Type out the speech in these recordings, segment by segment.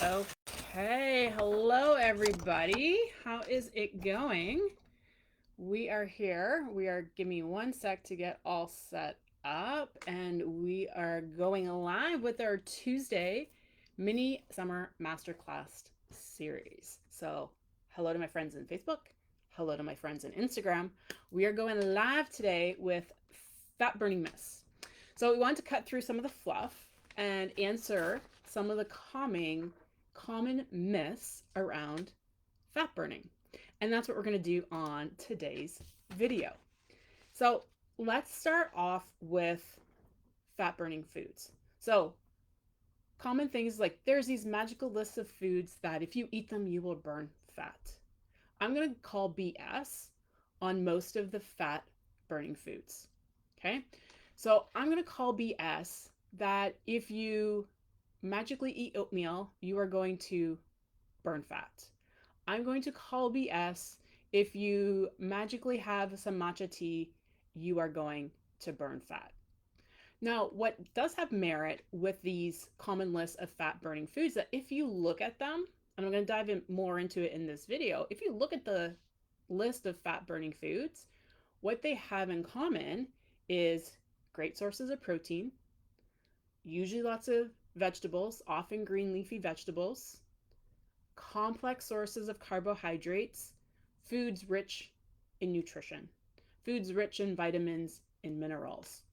Okay, hello everybody. How is it going? We are here. Give me one sec to get all set up, and we are going live with our Tuesday mini summer masterclass series. So, hello to my friends in Facebook. Hello to my friends in Instagram. We are going live today with fat burning myths. So, we want to cut through some of the fluff and answer some of the common myths around fat burning. And that's what we're going to do on today's video. So let's start off with fat burning foods. So, common things like there's these magical lists of foods that if you eat them, you will burn fat. I'm going to call BS on most of the fat burning foods. Okay. So, I'm going to call BS that if you magically eat oatmeal, you are going to burn fat. I'm going to call BS if you magically have some matcha tea, you are going to burn fat. Now, what does have merit with these common lists of fat burning foods that if you look at them, and I'm going to dive in more into it in this video, if you look at the list of fat burning foods, what they have in common is great sources of protein, usually lots of vegetables, often green leafy vegetables, complex sources of carbohydrates, foods rich in nutrition, foods rich in vitamins and minerals.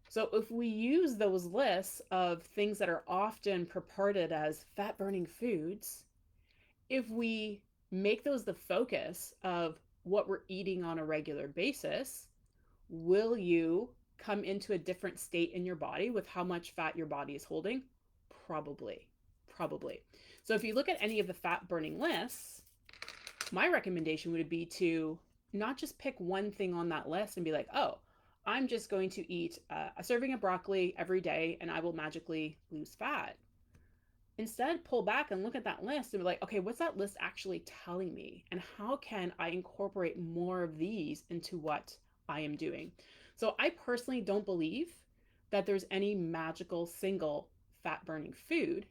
So, if we use those lists of things that are often purported as fat burning foods, if we make those the focus of what we're eating on a regular basis, will you come into a different state in your body with how much fat your body is holding? Probably. Probably. So if you look at any of the fat burning lists, my recommendation would be to not just pick one thing on that list and be like, oh, I'm just going to eat a serving of broccoli every day and I will magically lose fat. Instead, pull back and look at that list and be like, okay, what's that list actually telling me? And how can I incorporate more of these into what I am doing? So I personally don't believe that there's any magical single fat burning food.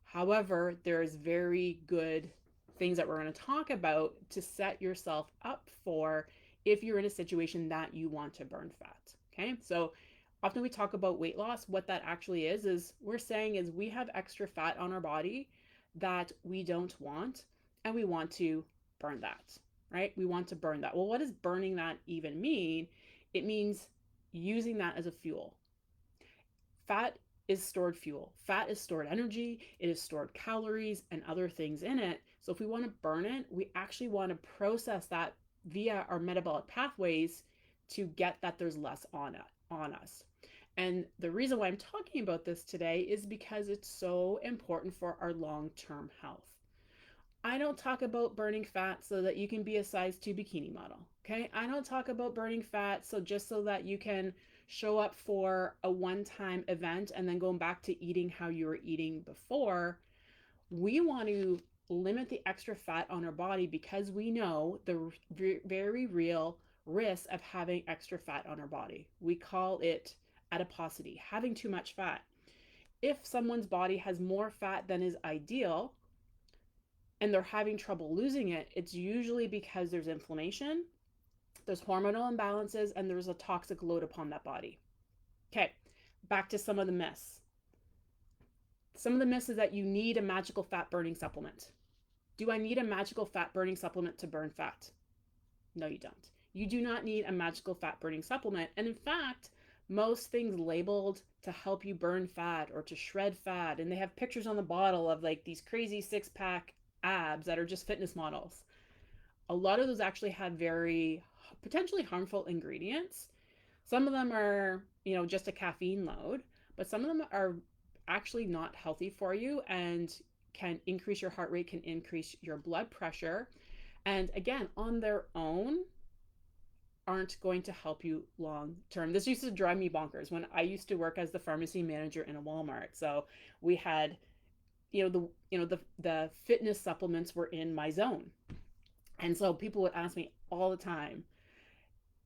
However, there's very good things that we're going to talk about to set yourself up for if you're in a situation that you want to burn fat. Okay, so often we talk about weight loss. What that actually is we're saying is we have extra fat on our body that we don't want, and we want to burn that, right? We want to burn that. Well, what does burning that even mean? It means using that as a fuel. Fat is stored fuel. Fat is stored energy, it is stored calories and other things in it. So if we want to burn it, we actually want to process that via our metabolic pathways to get that there's less on us. And the reason why I'm talking about this today is because it's so important for our long-term health. I don't talk about burning fat so that you can be a size 2 bikini model. Okay? I don't talk about burning fat so that you can show up for a one-time event and then going back to eating how you were eating before. We want to limit the extra fat on our body because we know the very real risk of having extra fat on our body. We call it adiposity, having too much fat. If someone's body has more fat than is ideal, and they're having trouble losing it, it's usually because there's inflammation, there's hormonal imbalances, and there's a toxic load upon that body. Okay, back to some of the myths. Some of the myths is that you need a magical fat burning supplement. Do I need a magical fat burning supplement to burn fat? No, you don't. You do not need a magical fat burning supplement. And in fact, most things labeled to help you burn fat or to shred fat, and they have pictures on the bottle of like these crazy six-pack abs that are just fitness models. A lot of those actually have very potentially harmful ingredients. Some of them are, just a caffeine load, but some of them are actually not healthy for you and can increase your heart rate, can increase your blood pressure. And again, on their own, aren't going to help you long term. This used to drive me bonkers when I used to work as the pharmacy manager in a Walmart. So we had, the fitness supplements were in my zone. And so people would ask me all the time.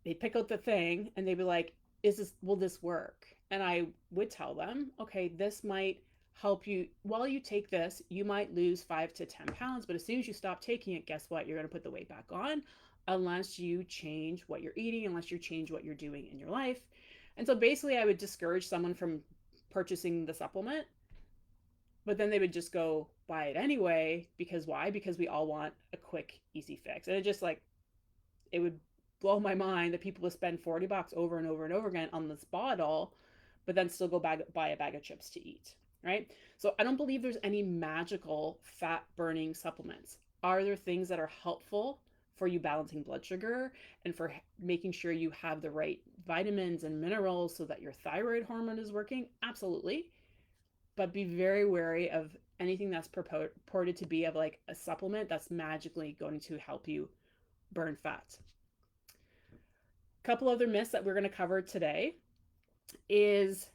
They'd pick out the thing and they'd be like, will this work? And I would tell them, okay, this might help you. While you take this, you might lose 5 to 10 pounds, but as soon as you stop taking it, guess what? You're going to put the weight back on unless you change what you're eating, unless you change what you're doing in your life. And so basically, I would discourage someone from purchasing the supplement, but then they would just go buy it anyway. Because why? Because we all want a quick, easy fix. And it just like, it would blow my mind that people would spend $40 over and over and over again on this bottle, but then still go buy a bag of chips to eat, right? So I don't believe there's any magical fat burning supplements. Are there things that are helpful for you balancing blood sugar and for making sure you have the right vitamins and minerals so that your thyroid hormone is working? Absolutely. But be very wary of anything that's purported to be of like a supplement that's magically going to help you burn fat. A couple other myths that we're going to cover today is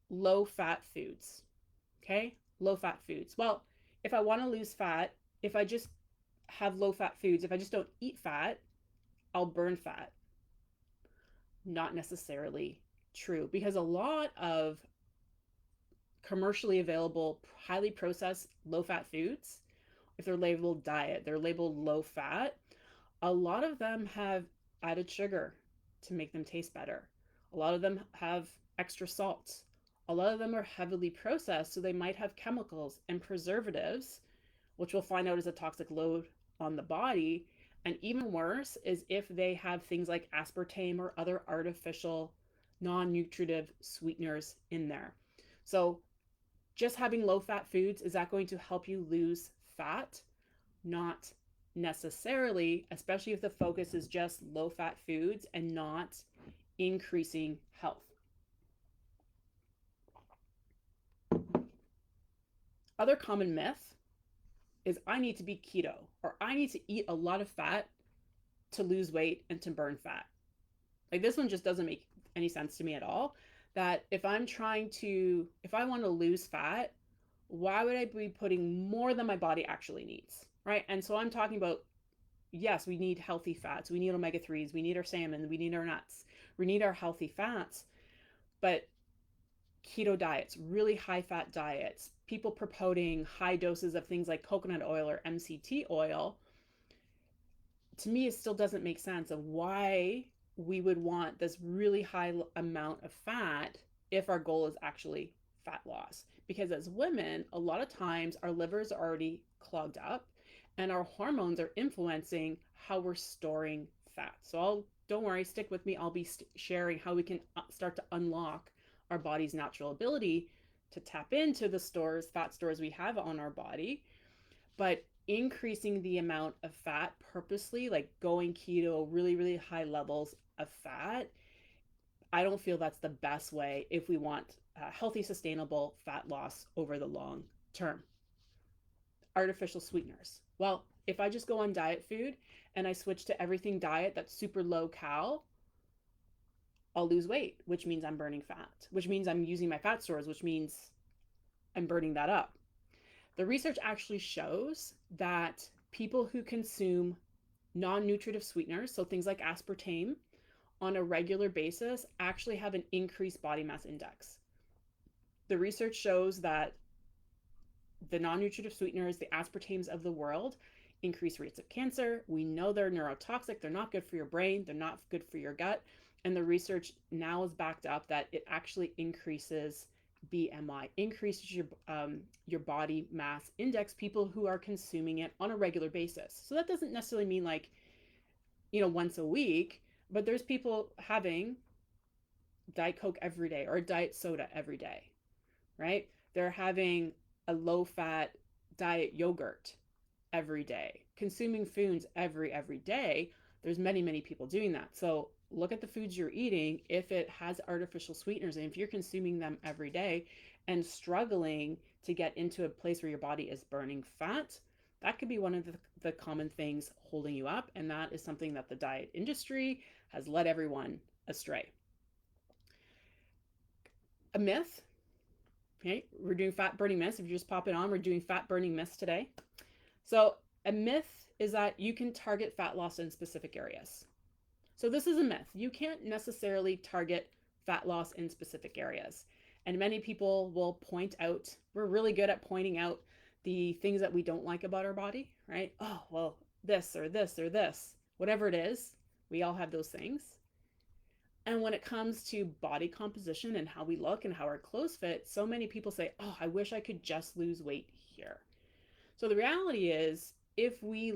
low fat foods. Okay, low fat foods. Well, if I want to lose fat, if I just have low fat foods, if I just don't eat fat, I'll burn fat. Not necessarily true, because a lot of commercially available, highly processed low fat foods, if they're labeled diet, they're labeled low fat, a lot of them have added sugar to make them taste better. A lot of them have extra salt. A lot of them are heavily processed, so they might have chemicals and preservatives, which we'll find out is a toxic load on the body. And even worse is if they have things like aspartame or other artificial non-nutritive sweeteners in there. So just having low fat foods, is that going to help you lose fat? Not necessarily, especially if the focus is just low fat foods and not increasing health. Other common myth is I need to be keto, or I need to eat a lot of fat to lose weight and to burn fat. Like, this one just doesn't make any sense to me at all. That if I want to lose fat, why would I be putting more than my body actually needs? Right. And so I'm talking about, yes, we need healthy fats. We need omega-3s. We need our salmon. We need our nuts. We need our healthy fats. But keto diets, really high fat diets, people promoting high doses of things like coconut oil or MCT oil, to me, it still doesn't make sense of why we would want this really high amount of fat if our goal is actually fat loss. Because as women, a lot of times our livers are already clogged up and our hormones are influencing how we're storing fat. So don't worry, stick with me. I'll be sharing how we can start to unlock our body's natural ability to tap into the fat stores we have on our body. But increasing the amount of fat purposely, like going keto, really, really high levels of fat, I don't feel that's the best way if we want healthy, sustainable fat loss over the long term. Artificial sweeteners. Well, if I just go on diet food and I switch to everything diet that's super low cal, I'll lose weight, which means I'm burning fat, which means I'm using my fat stores, which means I'm burning that up. The research actually shows that people who consume non-nutritive sweeteners, so things like aspartame, on a regular basis actually have an increased body mass index. The research shows that the non-nutritive sweeteners, the aspartames of the world, increase rates of cancer. We know they're neurotoxic. They're not good for your brain. They're not good for your gut. And the research now is backed up that it actually increases BMI, increases your body mass index, people who are consuming it on a regular basis. So that doesn't necessarily mean like, once a week, but there's people having Diet Coke every day or Diet Soda every day, right? They're having a low fat diet yogurt every day, consuming foods every day. There's many people doing that. So look at the foods you're eating. If it has artificial sweeteners, and if you're consuming them every day and struggling to get into a place where your body is burning fat, that could be one of the common things holding you up. And that is something that the diet industry has led everyone astray. A myth. Okay, we're doing fat burning myths. If you just pop it on, we're doing fat burning myths today. So a myth is that you can target fat loss in specific areas. So this is a myth. You can't necessarily target fat loss in specific areas. And many people will point out, we're really good at pointing out the things that we don't like about our body, right? Oh, well, this or this or this, whatever it is, we all have those things. And when it comes to body composition and how we look and how our clothes fit, so many people say, oh, I wish I could just lose weight here. So the reality is, if we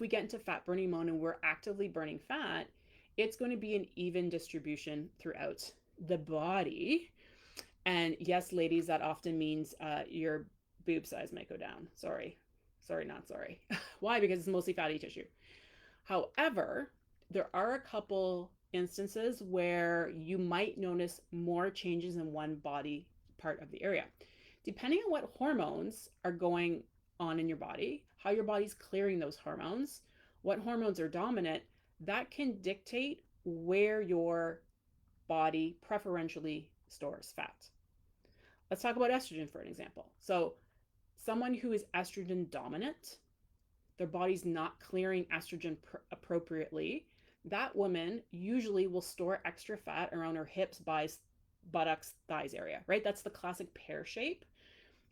get into fat burning mode and we're actively burning fat, it's going to be an even distribution throughout the body. And yes, ladies, that often means your boob size might go down. Sorry, not sorry. Why? Because it's mostly fatty tissue. However, there are a couple instances where you might notice more changes in one body part of the area. Depending on what hormones are going on in your body, how your body's clearing those hormones, what hormones are dominant, that can dictate where your body preferentially stores fat. Let's talk about estrogen for an example. So, someone who is estrogen dominant, their body's not clearing estrogen appropriately, that woman usually will store extra fat around her hips, buttocks, thighs area, right? That's the classic pear shape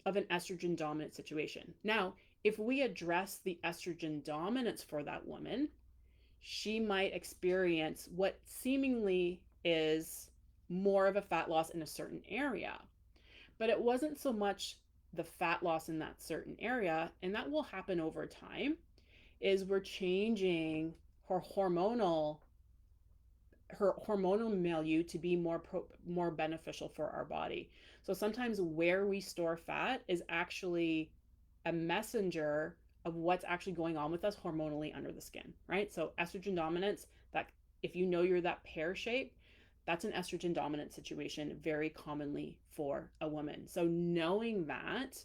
of an estrogen dominant situation. Now, if we address the estrogen dominance for that woman, she might experience what seemingly is more of a fat loss in a certain area. But it wasn't so much the fat loss in that certain area, and that will happen over time, is we're changing her hormonal milieu to be more beneficial for our body. So sometimes where we store fat is actually a messenger of what's actually going on with us hormonally under the skin, right? So estrogen dominance, that if you know you're that pear shape, that's an estrogen dominant situation very commonly for a woman. So knowing that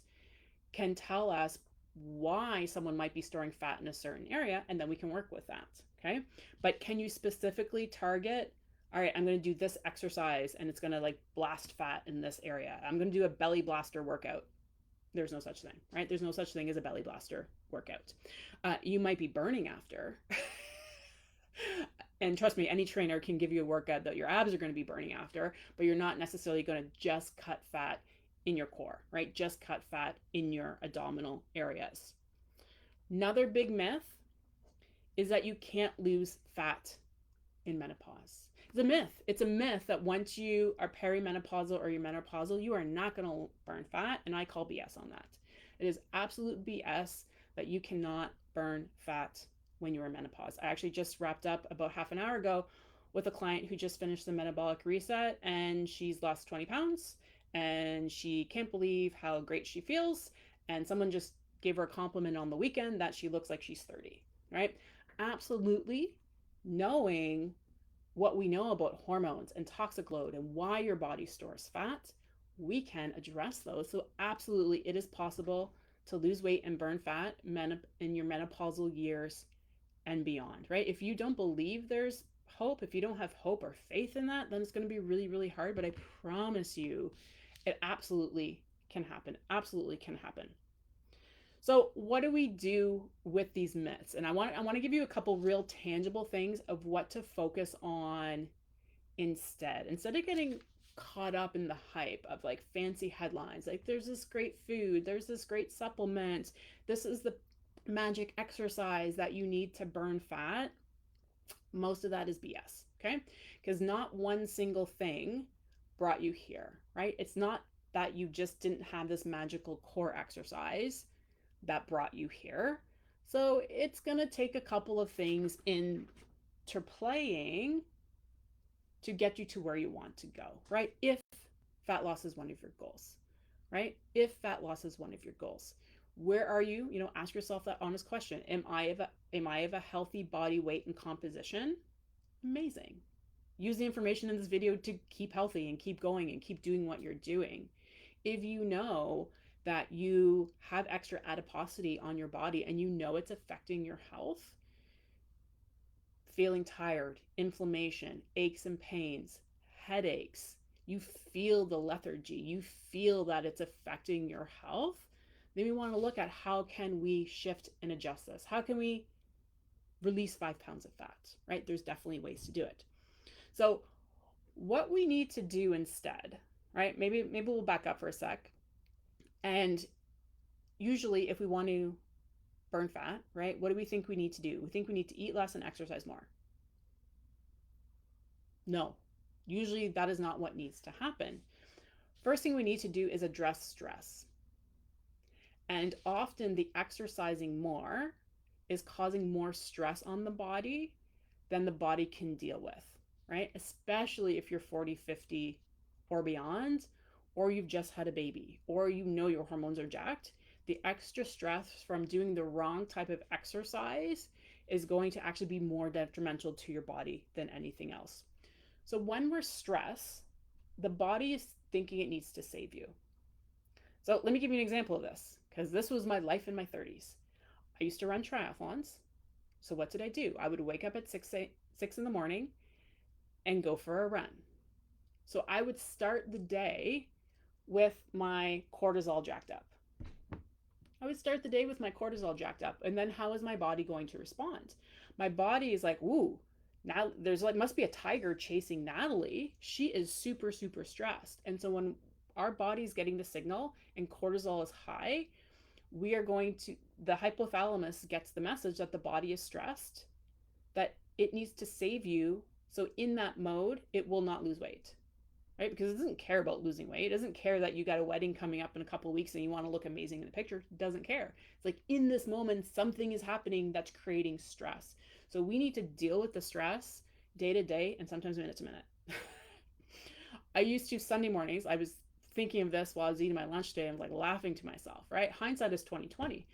can tell us why someone might be storing fat in a certain area, and then we can work with that. Okay. But can you specifically target, all right, I'm going to do this exercise and it's going to like blast fat in this area. I'm going to do a belly blaster workout. There's no such thing, right? There's no such thing as a belly blaster workout. You might be burning after. And trust me, any trainer can give you a workout that your abs are going to be burning after, but you're not necessarily going to just cut fat in your core, right? Just cut fat in your abdominal areas. Another big myth is that you can't lose fat in menopause. It's a myth. It's a myth that once you are perimenopausal or you're menopausal, you are not going to burn fat, and I call BS on that. It is absolute BS that you cannot burn fat when you're in menopause. I actually just wrapped up about half an hour ago with a client who just finished the metabolic reset, and she's lost 20 pounds, and she can't believe how great she feels, and someone just gave her a compliment on the weekend that she looks like she's 30, right? Absolutely knowing what we know about hormones and toxic load and why your body stores fat, we can address those. So absolutely, it is possible to lose weight and burn fat in your menopausal years and beyond, right? If you don't believe there's hope, if you don't have hope or faith in that, then it's going to be really, really hard. But I promise you, it absolutely can happen. Absolutely can happen. So what do we do with these myths? And I want to give you a couple real tangible things of what to focus on instead of getting caught up in the hype of like fancy headlines. Like there's this great food, there's this great supplement, this is the magic exercise that you need to burn fat. Most of that is BS, okay? Because not one single thing brought you here, right? It's not that you just didn't have this magical core exercise that brought you here. So it's going to take a couple of things interplaying to get you to where you want to go, right? If fat loss is one of your goals, right? If fat loss is one of your goals, where are you? You know, ask yourself that honest question. Am I of a healthy body weight and composition? Amazing. Use the information in this video to keep healthy and keep going and keep doing what you're doing. If you know that you have extra adiposity on your body and you know it's affecting your health, feeling tired, inflammation, aches and pains, headaches, you feel the lethargy, you feel that it's affecting your health, then we want to look at how can we shift and adjust this? How can we release 5 pounds of fat, right? There's definitely ways to do it. So What we need to do instead, right? Maybe we'll back up for a sec. And usually if we want to burn fat, right? What do we think we need to do? We think we need to eat less and exercise more. No. Usually that is not what needs to happen. First thing we need to do is address stress. And often the exercising more is causing more stress on the body than the body can deal with, right? Especially if you're 40, 50 or beyond, or you've just had a baby, or you know your hormones are jacked. The extra stress from doing the wrong type of exercise is going to actually be more detrimental to your body than anything else. So when we're stressed, the body is thinking it needs to save you. So let me give you an example of this, because this was my life in my 30s. I used to run triathlons. So what did I do? I would wake up at 6 in the morning and go for a run. So I would start the day with my cortisol jacked up. I would start the day with my cortisol jacked up. And then how is my body going to respond? My body is like, ooh, now there's like, must be a tiger chasing Natalie. She is super, super stressed. And so when our body's getting the signal and cortisol is high, we are going to, the hypothalamus gets the message that the body is stressed, that it needs to save you. So in that mode, it will not lose weight, right? Because it doesn't care about losing weight. It doesn't care that you got a wedding coming up in a couple of weeks and you want to look amazing in the picture. It doesn't care. It's like in this moment, something is happening that's creating stress. So we need to deal with the stress day to day and sometimes minute to minute. I used to Sunday mornings, I was thinking of this while I was eating my lunch today. I'm like laughing to myself, right? Hindsight is 2020.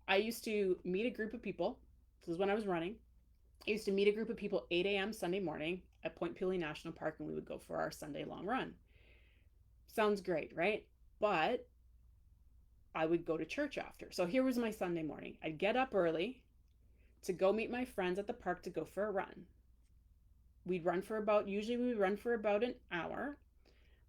I used to meet a group of people. This is when I was running. I used to meet a group of people 8 a.m. Sunday morning at Point Pelee National Park, and we would go for our Sunday long run. Sounds great, right? But I would go to church after. So here was my Sunday morning. I'd get up early to go meet my friends at the park to go for a run. Usually we would run for about an hour.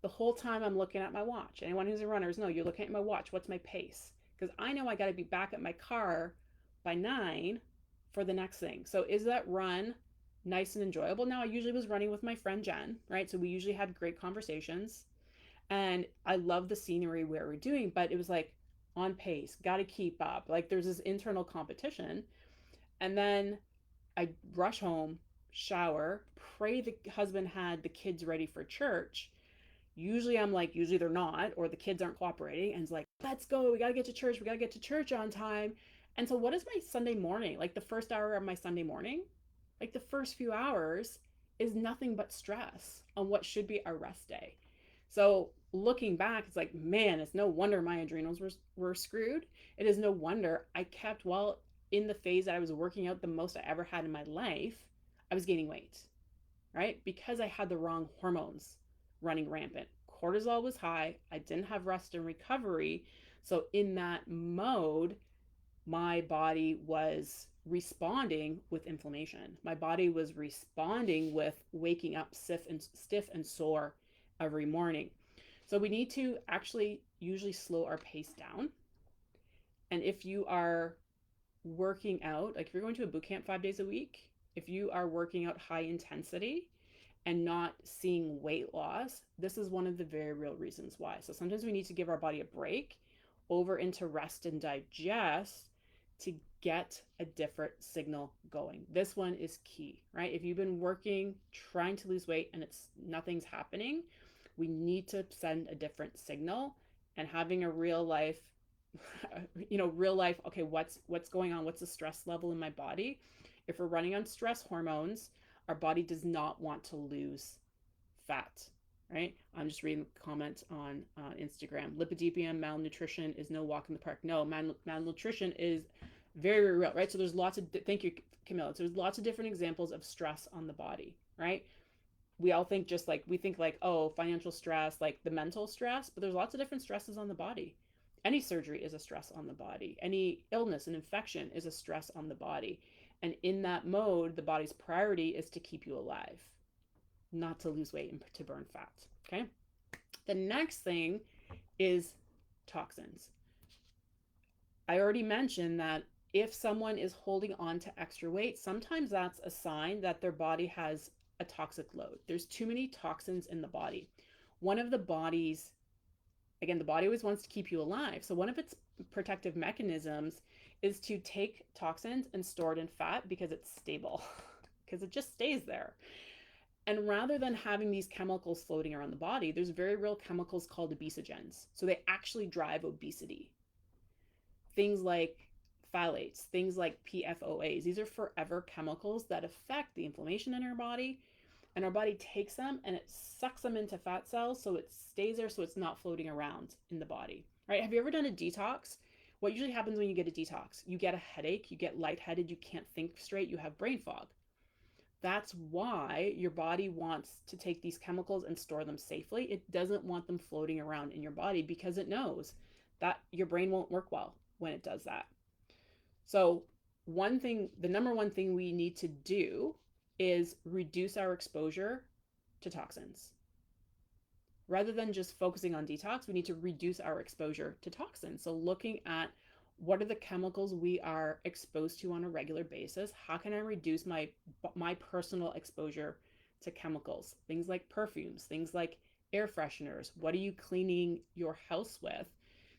The whole time I'm looking at my watch. Anyone who's a runner knows you're looking at my watch. What's my pace? Because I know I got to be back at my car by 9 for the next thing. So is that run nice and enjoyable? Now, I usually was running with my friend Jen, right? So we usually had great conversations. And I love the scenery where we're doing, but it was like on pace, got to keep up. Like there's this internal competition. And then I rush home, shower, pray the husband had the kids ready for church. Usually I'm like, usually they're not, or the kids aren't cooperating. And it's like, let's go. We got to get to church. We got to get to church on time. And so, what is my Sunday morning? Like the first hour of my Sunday morning, like the first few hours is nothing but stress on what should be a rest day. So, looking back, it's like, man, it's no wonder my adrenals were screwed. It is no wonder I kept, while in the phase that I was working out the most I ever had in my life, I was gaining weight, right? Because I had the wrong hormones running rampant. Cortisol was high. I didn't have rest and recovery. So, in that mode, my body was responding with inflammation. My body was responding with waking up stiff and sore every morning. So, we need to actually usually slow our pace down. And if you are working out, like if you're going to a boot camp 5 days a week, if you are working out high intensity, and not seeing weight loss, this is one of the very real reasons why. So sometimes we need to give our body a break over into rest and digest to get a different signal going. This one is key, right? If you've been working, trying to lose weight and nothing's happening, we need to send a different signal, and having a real life, real life, okay, what's going on? What's the stress level in my body? If we're running on stress hormones, our body does not want to lose fat, right? I'm just reading the comment on Instagram. Lipidemia, malnutrition is no walk in the park. No, malnutrition is very, very real, right? So there's lots of, thank you, Camilla. So there's lots of different examples of stress on the body, right? We all think we think like, oh, financial stress, like the mental stress, but there's lots of different stresses on the body. Any surgery is a stress on the body. Any illness and infection is a stress on the body. And in that mode, the body's priority is to keep you alive, not to lose weight and to burn fat. Okay. The next thing is toxins. I already mentioned that if someone is holding on to extra weight, sometimes that's a sign that their body has a toxic load. There's too many toxins in the body. One of the body's, again, the body always wants to keep you alive. So one of its protective mechanisms is to take toxins and store it in fat because it's stable, because it just stays there. And rather than having these chemicals floating around the body, there's very real chemicals called obesogens. So they actually drive obesity. Things like phthalates, things like PFOAs, these are forever chemicals that affect the inflammation in our body. And our body takes them and it sucks them into fat cells so it stays there, so it's not floating around in the body, right? Have you ever done a detox? What usually happens when you get a detox? You get a headache, you get lightheaded, you can't think straight, you have brain fog. That's why your body wants to take these chemicals and store them safely. It doesn't want them floating around in your body because it knows that your brain won't work well when it does that. So, one thing, the number one thing we need to do is reduce our exposure to toxins. Rather than just focusing on detox, we need to reduce our exposure to toxins. So, looking at what are the chemicals we are exposed to on a regular basis? How can I reduce my personal exposure to chemicals? Things like perfumes, things like air fresheners. What are you cleaning your house with?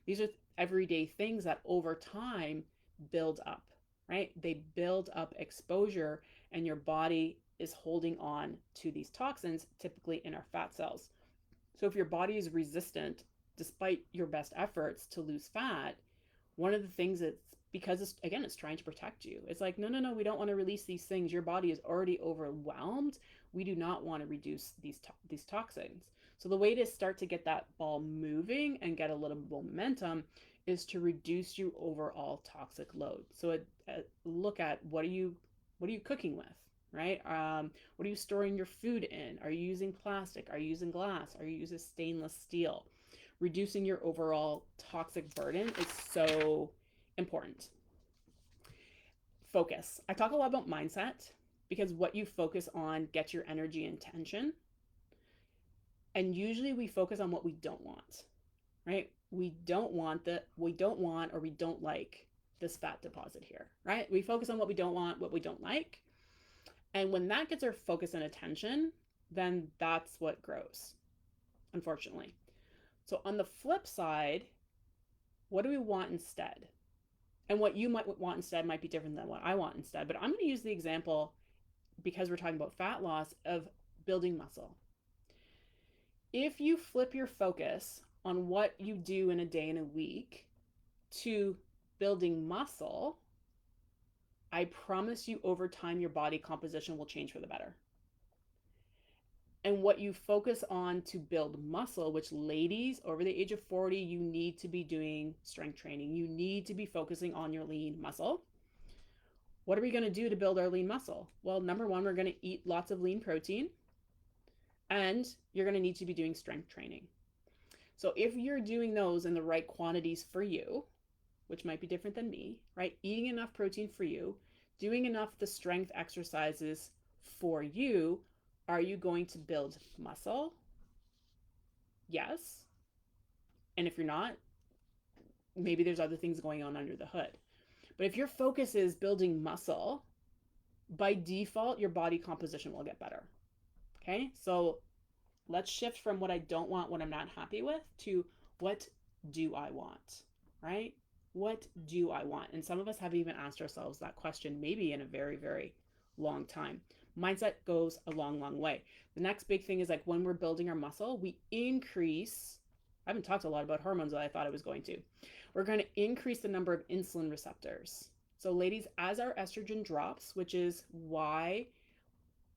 These are everyday things that over time build up, right? They build up exposure and your body is holding on to these toxins, typically in our fat cells. So if your body is resistant, despite your best efforts to lose fat, one of the things that's because it's trying to protect you. It's like, no, we don't want to release these things. Your body is already overwhelmed. We do not want to reduce these toxins. So the way to start to get that ball moving and get a little momentum is to reduce your overall toxic load. So look at what are you cooking with, right? What are you storing your food in? Are you using plastic? Are you using glass? Are you using stainless steel? Reducing your overall toxic burden is so important. Focus. I talk a lot about mindset because what you focus on gets your energy and attention. And usually we focus on what we don't want, right? We don't want or we don't like this fat deposit here, right? We focus on what we don't want, what we don't like. And when that gets our focus and attention, then that's what grows, unfortunately. So on the flip side, what do we want instead? And what you might want instead might be different than what I want instead. But I'm going to use the example, because we're talking about fat loss, of building muscle. If you flip your focus on what you do in a day and a week to building muscle, I promise you over time your body composition will change for the better. And what you focus on to build muscle, which ladies over the age of 40, you need to be doing strength training. You need to be focusing on your lean muscle. What are we going to do to build our lean muscle? Well, number one, we're going to eat lots of lean protein, and you're going to need to be doing strength training. So if you're doing those in the right quantities for you, which might be different than me, right? Eating enough protein for you, doing enough the strength exercises for you, are you going to build muscle? Yes. And if you're not, maybe there's other things going on under the hood. But if your focus is building muscle, by default, your body composition will get better. Okay? So let's shift from what I don't want, what I'm not happy with, to what do I want, right? What do I want? And some of us haven't even asked ourselves that question, maybe in a very, very long time. Mindset goes a long, long way. The next big thing is like when we're building our muscle, we increase, I haven't talked a lot about hormones that I thought I was going to. We're going to increase the number of insulin receptors. So ladies, as our estrogen drops, which is why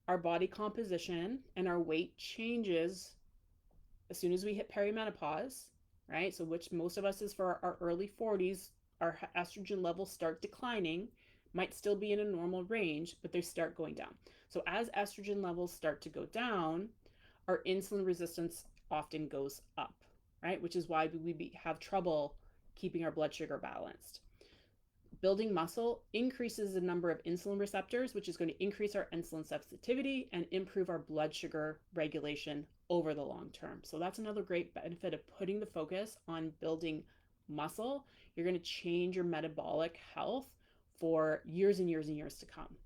our body composition and our weight changes as soon as we hit perimenopause, right? So which most of us is for our early 40s, our estrogen levels start declining, might still be in a normal range, but they start going down. So as estrogen levels start to go down, our insulin resistance often goes up, right? Which is why we have trouble keeping our blood sugar balanced. Building muscle increases the number of insulin receptors, which is going to increase our insulin sensitivity and improve our blood sugar regulation over the long term. So that's another great benefit of putting the focus on building muscle. You're going to change your metabolic health for years and years and years to come.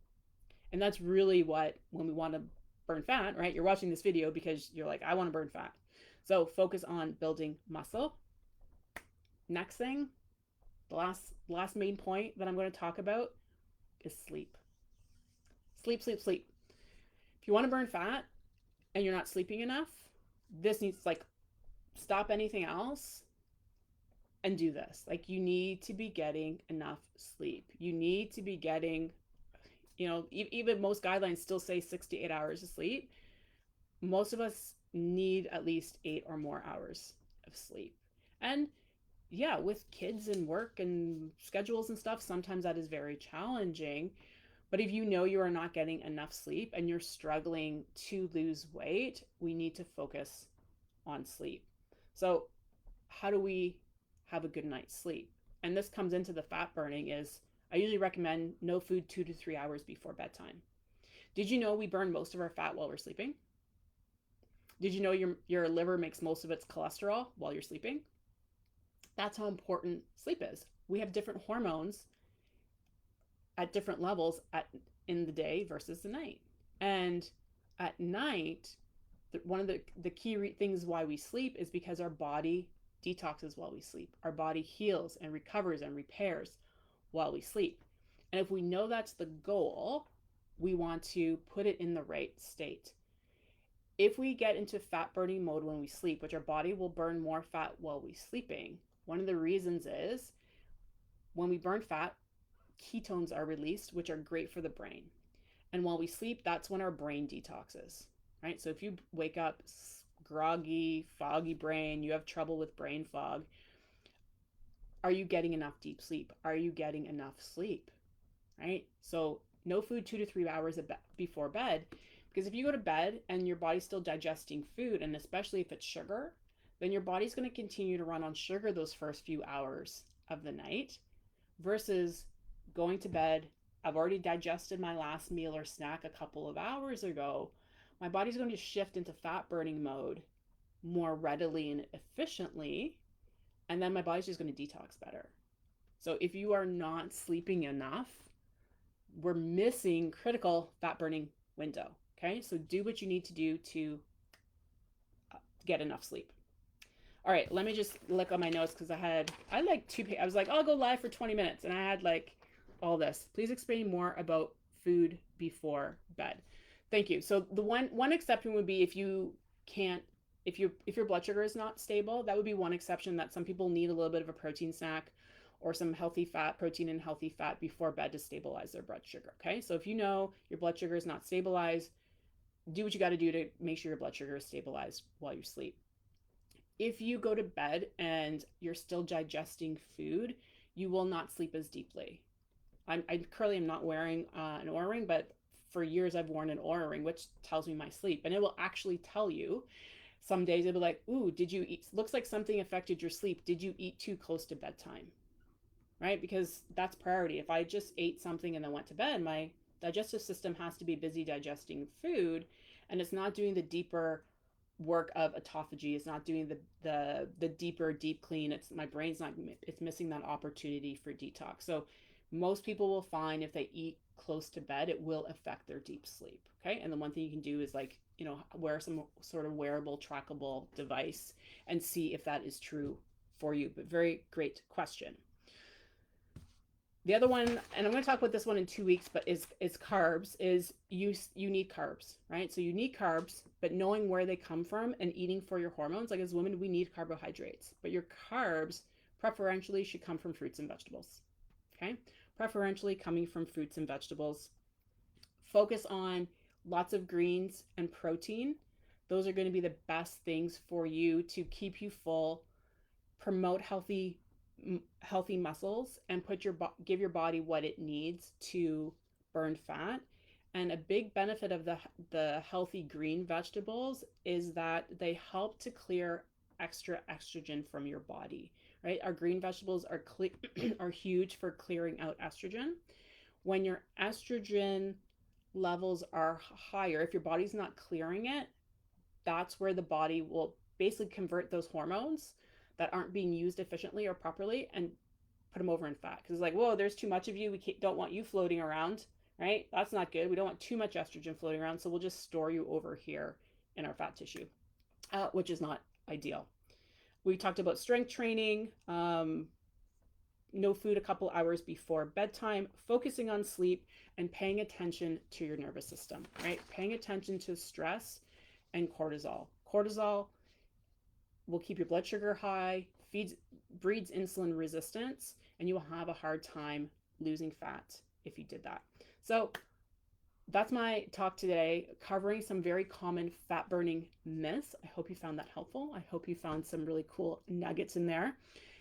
And that's really what, when we want to burn fat, right? You're watching this video because you're like, I want to burn fat. So focus on building muscle. Next thing, the last main point that I'm going to talk about is sleep. Sleep, sleep, sleep. If you want to burn fat and you're not sleeping enough, this needs, like, stop anything else and do this. Like, you need to be getting enough sleep. You need to be getting, even most guidelines still say 6 to 8 hours of sleep. Most of us need at least 8 or more hours of sleep. And yeah, with kids and work and schedules and stuff, sometimes that is very challenging. But if you know you are not getting enough sleep and you're struggling to lose weight, we need to focus on sleep. So how do we have a good night's sleep? And this comes into the fat burning is I usually recommend no food 2 to 3 hours before bedtime. Did you know we burn most of our fat while we're sleeping? Did you know your liver makes most of its cholesterol while you're sleeping? That's how important sleep is. We have different hormones at different levels in the day versus the night. And at night, one of the key things why we sleep is because our body detoxes while we sleep. Our body heals and recovers and repairs while we sleep. And if we know that's the goal, we want to put it in the right state. If we get into fat burning mode when we sleep, which our body will burn more fat while we're sleeping, one of the reasons is when we burn fat, ketones are released, which are great for the brain. And while we sleep, that's when our brain detoxes, right? So if you wake up groggy, foggy brain, you have trouble with brain fog, are you getting enough deep sleep? Are you getting enough sleep, right? So no food 2 to 3 hours before bed, because if you go to bed and your body's still digesting food, and especially if it's sugar, then your body's going to continue to run on sugar those first few hours of the night versus going to bed. I've already digested my last meal or snack a couple of hours ago. My body's going to shift into fat burning mode more readily and efficiently, and then my body's just going to detox better. So if you are not sleeping enough, we're missing critical fat burning window. Okay, so do what you need to do to get enough sleep. All right, let me just look on my notes because I was like, I'll go live for 20 minutes, and I had like all this. Please explain more about food before bed. Thank you. So the one exception would be if your blood sugar is not stable. That would be one exception, that some people need a little bit of a protein snack or some healthy fat, protein and healthy fat before bed to stabilize their blood sugar. Okay, so if you know your blood sugar is not stabilized, do what you got to do to make sure your blood sugar is stabilized while you sleep. If you go to bed and you're still digesting food, you will not sleep as deeply. I currently am not wearing an Oura ring, but for years I've worn an Oura ring, which tells me my sleep. And it will actually tell you, some days it'll be like, ooh, did you eat? Looks like something affected your sleep. Did you eat too close to bedtime? Right? Because that's priority. If I just ate something and then went to bed, my digestive system has to be busy digesting food, and it's not doing the deeper work of autophagy. It's not doing the deeper deep clean. It's missing that opportunity for detox. So most people will find if they eat close to bed, it will affect their deep sleep. Okay, and the one thing you can do is, like, wear some sort of wearable trackable device and see if that is true for you. But very great question. The other one, and I'm going to talk about this one in 2 weeks, but is carbs. Is you need carbs, right? So you need carbs, but knowing where they come from and eating for your hormones. Like, as women, we need carbohydrates, but your carbs preferentially should come from fruits and vegetables. Okay, preferentially coming from fruits and vegetables. Focus on lots of greens and protein. Those are going to be the best things for you to keep you full, promote healthy muscles, and give your body what it needs to burn fat. And a big benefit of the healthy green vegetables is that they help to clear extra estrogen from your body, right? Our green vegetables are huge for clearing out estrogen. When your estrogen levels are higher, if your body's not clearing it, that's where the body will basically convert those hormones that aren't being used efficiently or properly and put them over in fat. Because it's like, whoa, there's too much of you. We don't want you floating around, right? That's not good. We don't want too much estrogen floating around, so we'll just store you over here in our fat tissue, which is not ideal. We talked about strength training, no food a couple hours before bedtime, focusing on sleep, and paying attention to your nervous system, right? Paying attention to stress and cortisol. Cortisol will keep your blood sugar high, breeds insulin resistance, and you will have a hard time losing fat if you did that. So that's my talk today, covering some very common fat burning myths. I hope you found that helpful. I hope you found some really cool nuggets in there.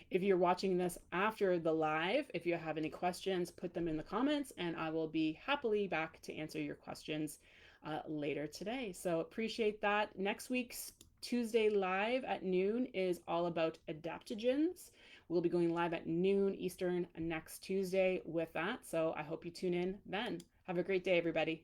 If you're watching this after the live, if you have any questions, put them in the comments and I will be happily back to answer your questions later today. So appreciate that. Next week's Tuesday live at noon is all about adaptogens. We'll be going live at noon Eastern next Tuesday with that. So I hope you tune in then. Have a great day, everybody.